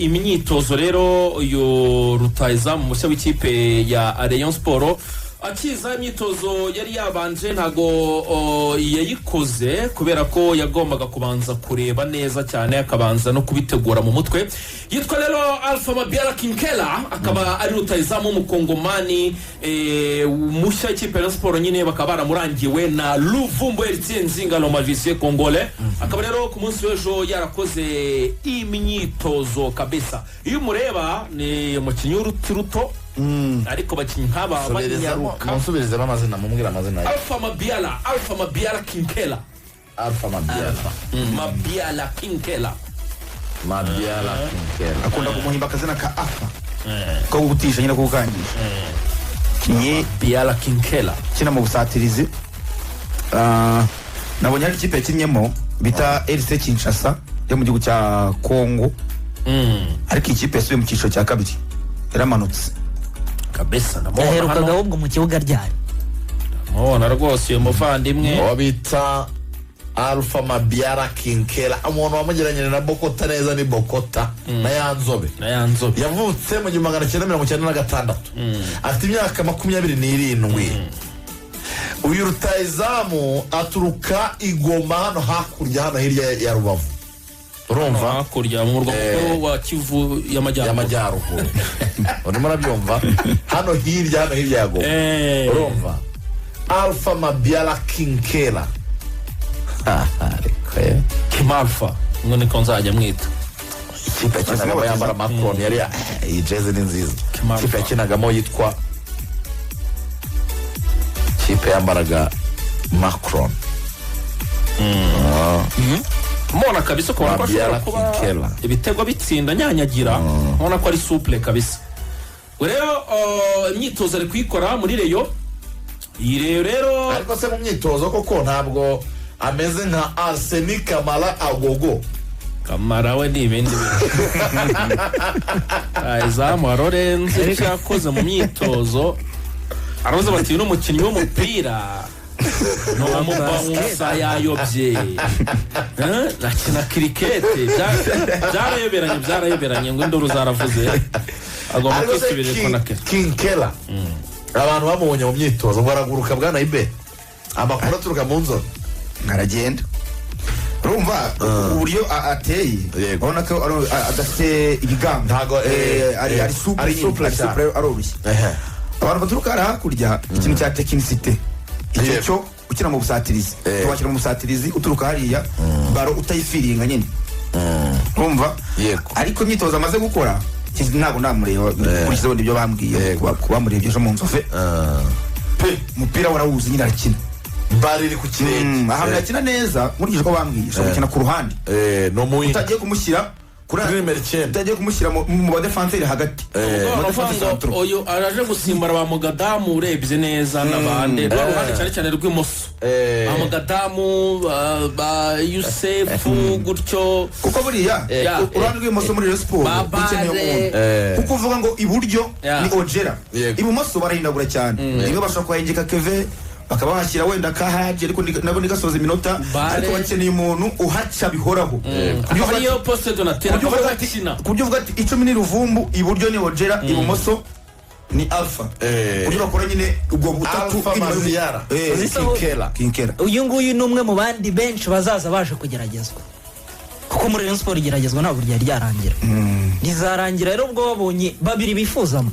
imyitozo rero uyu rutahizamu mushya w'ikipe ya Rayon Sport akiza imyitozo yari yabanje ntago yayikoze kubera ko yagombaga kubanza kureba neza cyane akabanza no kubitegura mu mutwe. Yitwa rero Alpha Mabiala Kinkela akaba ari rutahizamu w'umukongomani mushya w'ikipe ya Sport nyine bakaba baramurangiwe na Luvumbo Etienne Nzingano Magicien Congolais. Akaba rero ku munsi w'ejo yarakoze imyitozo kabisa. Iyo mureba ni umukinnyi w'uruto ariko bakinyi nk'aba banyaruka musubirize amazina mumubwira amazina Alpha Mabiala Kinkela Mabiala Kinkela akunda kumuhimba akazina ka Alpha ko gutisha nyine kukangisha kinye Mabiala Kinkela kina mu busatirizi nabonye ari ikipe yakinyemo bita RC Kinshasa yo mu gihugu cya Kongo ariko ikipe yasubiye mu cyiciro cya kabiri yaramanutse kabisa yaherukaga ahubwo mu kibuga ryari mubona rwose uyu muvandimwe wabita Alpha Mabiala Kinkela umuntu wamugeranye na Bokota neza ni Bokota na Yanzobe yavutse mu 1996 afite imyaka 27 uyu rutahizamu aturuka Igoma hano hakurya hano hirya ya Rubavu urumva hakurya mu murwa mukuru wa Kivu y'amajyaruguru urimo nabyumva hano hirya ya Goma urumva Alpha Mabiala Kinkela Kimalfa ngone ko nzajya mwita ikipe yakinagamo yambara Macron yari iyi jezi ni nziza ikipe yakinagamo yitwa ikipe yambaraga Macron mona kabisa ko bashobora kuba ibitego bitsinda nyanyagira mona ko ari souple kabisa. Rero imyitozo ari kwikora muri Rayon iyi rero ariko se mu myitozo koko ntabwo ameze nka Arsenic Kamara Agogo. Kamara we ni ibindi izamu Lorenzo cyakoze mu myitozo aroze bati n'umukinnyi w'umupira no mubamusa yayobye nakina cricket byarayoberanye ngo nduru zaravuze agomba kwisubirira ko nake Kinkela abantu bamubonye mu myitozo baraguruka bwana Ibe amakuru aturuka mu nzo ngaragenda urumva uburyo ateye urabona ko adafite ibigango ntago ari super arorushye abantu baturuka hakurya ikintu cya tekinisite icyo ukina mu busatirizi tubakira mu busatirizi uturuka hariya baro utayifiringa nyine urumva ariko imyitozo amaze gukora ntabwo namureba kurikizaho nibyo bambwiye kubamurebye ejo mu nzove umupira warawuzi nyine arakina bariri ku kirenge ahantu yakina neza nkurikije ko bambwiye ashobora gukina ku ruhande utagiye kumushyira utagiye kumushyira mu badefanseri hagati uyu araje gusimbura ba Mugadamu urebye neza n'abandi ruhande cyane cyane rw'imoso Mugadamu ba Yusefu gutyo kuko buriya uruhande rw'imoso muri Rayon Sport ukeneye umuntu kuko uvuga ngo iburyo ni Ojera ibumoso barahindagura cyane rimwe bashobora kuhengeka Keve bakaba bashyira wenda kahaje ariko nabo nigasoza iminota ariko bakeneye umuntu uhaca bihoraho ariyo poste donatera kubyo uvuga ati icumi ni Ruvumbu iburyo ni Ojera ibumoso ni Alpha kubyo bakora nyine ubwo butatu Mabiala Kinkela uyu nguyu ni umwe mu bandi benshi bazaza baje kugeragezwa kuko muri Rayon Sport igeragezwa ntabwo ryari ryarangira rizarangira rero ubwo babonye babiri bifuzamo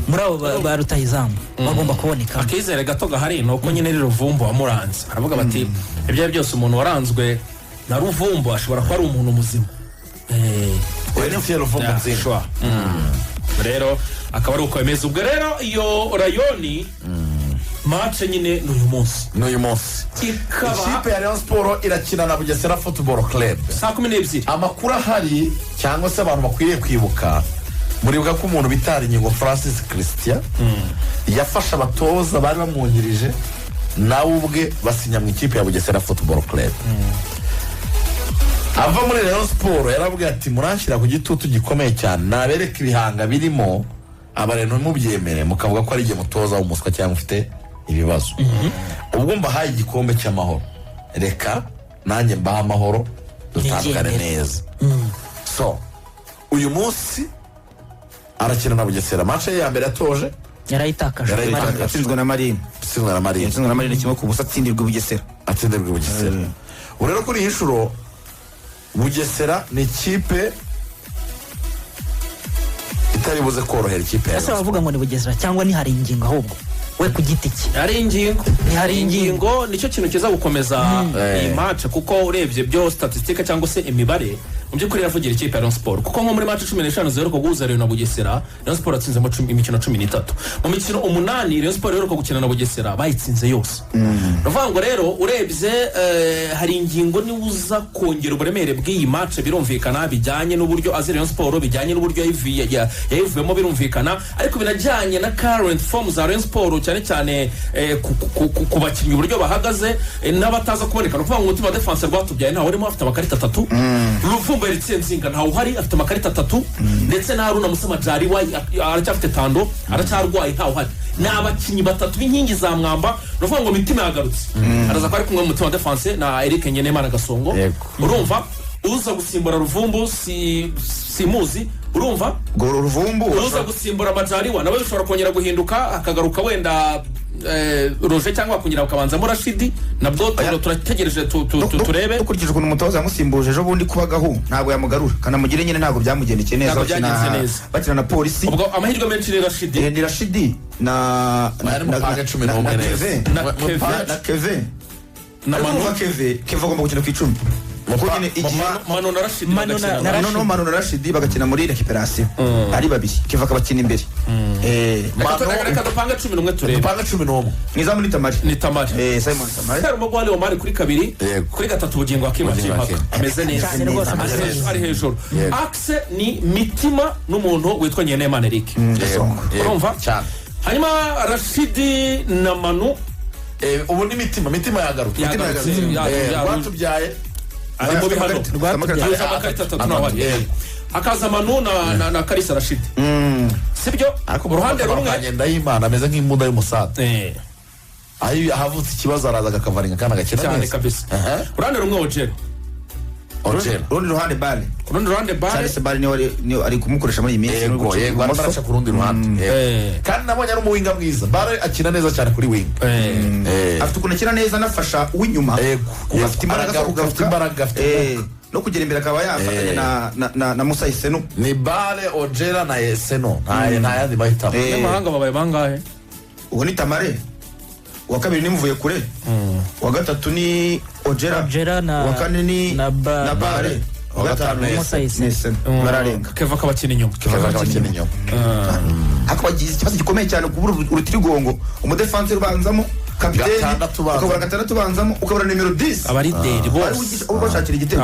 muri abo ba rutahizamu bagomba kuboneka akizere gato gahari nuko nyine ari Ruvumbu wamuranze aravuga bati ibyo byose umuntu waranzwe na Ruvumbu ashobora kuba ari umuntu muzima rero akaba ari uko bimeze ubwo rero iyo Rayoni match nyine n'uyu munsi ikipe ya Rayon Sport irakina na Bugesera Football Club saa 12 amakuru ahari cyangwa se abantu bakwiriye kwibuka muribuka ko umuntu bitari Inyigo Francis Christian yafasha abatoza bari bamwungirije nawe ubwe basinya mu ikipe ya Bugesera Football Club ava muri Rayon Sport yaravuga ati muranshyira ku gitutu gikomeye cyane nabereka ibihanga birimo abareno mubyemere mukavuga ko ari igihe mutoza w'umuswa cyangwa ufite ibibazo ubwo mbahaye igikombe cy'amahoro reka nanjye mbaha amahoro dutandukane neza so uyu munsi arakina na Bugesera. Match ye ya mbere yatoje yarayitakaje yatsinzwe na Marine yatsinzwe na Marine kimwe ku busa atsindirwa Bugesera ubu rero kuri iyi nshuro Bugesera ni ikipe itari buze korohera ikipe ese bavuga ngo ni Bugesera cyangwa ni hari ingingo ahubwo we ku giti cye hari ingingo nicyo kintu kiza gukomeza iyi match kuko urebye byo statistique cyangwa se imibare mu by'ukuri yavugira ikipe ya Rayon Sport kuko nko muri match 15 zeruko guhuza Rayon na Bugesera Rayon Sport yatsinzemo imikino 13 mu mikino 8 Rayon Sport yeruko gukina na Bugesera bayitsinze yose ndavuga ngo rero urebye hari ingingo ni uza kongera uburemere bw'iyi match birumvikana bijyanye n'uburyo azi Rayon Sport bijyanye n'uburyo yayivuyemo birumvikana ariko binajyanye na current form za Rayon Sport cyane cyane ku bakinnyi uburyo bahagaze n'abataza kuboneka no kuvuga ngo umutima defense rwatubyaye ntawe urimo afite amakarita 3 Ruvumba Ritsenzinga ntawe uhari afite amakarita 3 ndetse na Haruna Musamajari wa aracyafite tando aracyarwaye ntawe uhari n'abakinnyi batatu b'inkingi za mwamba no kuvuga ngo mitima yagarutse araza ko ari kumwe mu mutima defense na Eric Nyenemana Gasongo urumva uza gusimbura Ruvumbu simuzi urumva Ruvumbu uza gusimbura Majari wa nawe ushobora kongera guhinduka akagaruka wenda Roje cyangwa kugira ukabanza Rashidi nabwo turategereje turebe ukurikije ukuntu umutoza yamusimbuje ejo bundi kubagaho ntabwo yamugarura kana mugire nyine ntabwo byamugendekeye neza bakina na polisi ubwo amahirwe menshi ni Rashidi na Keve agomba gukina ku 10 Mano na Rashidi bagakina muri recuperation ari babiri Keva akabakina imbere reka dupanga 11 turebe dupanga 11 nizamu ni Tamari Simon Tamari kari mu gwale Omar kuri 2 kuri 3 bugingo akimpaka ameze neza ari hejuru axe ni mitima n'umuntu witwa Nyenemana Eric urumva hanyuma Rashidi na Manu ubu ni mitima yagarutse rwatubyaye ari mu bihano amakarita 3 nawe akaza Manu na Kalisa Rashid sibyo uruhande rumwe agenda y'Imana ameze nk'imbunda y'umusada ayi havutse ikibazo araza akavaringa kana gakina cyane kabisa uruhande rumwe Ojero urundi ruhande Bale Bale ni ari kumukoresha muri iyi minsi yego arashaka ku rundi ruhande kandi nabonye ari umuwinga mwiza Bale akina neza cyane kuri wing afite ukuntu akina neza anafasha uw'inyuma afite imbaraga no kugera imbere akaba yafatanya na Musa Isenu ni Bale Ojera na Isenu nta yandi mahitamo n'amahanga babaye bangahe uwo ni Tamare wa kabiri ni Mvuye Kure wa gatatu ni Ojera wa kane ni na Bale wa gatanu ni Musa Isenu bararenga Keva kabakina inyuma akabagize ikibazo gikomeye cyane kubura urutirigongo umudefense ubanzamo kapiteni ukabura 6 ubanzamo ukabura nimero 10 abari deri bose ubashakira igitego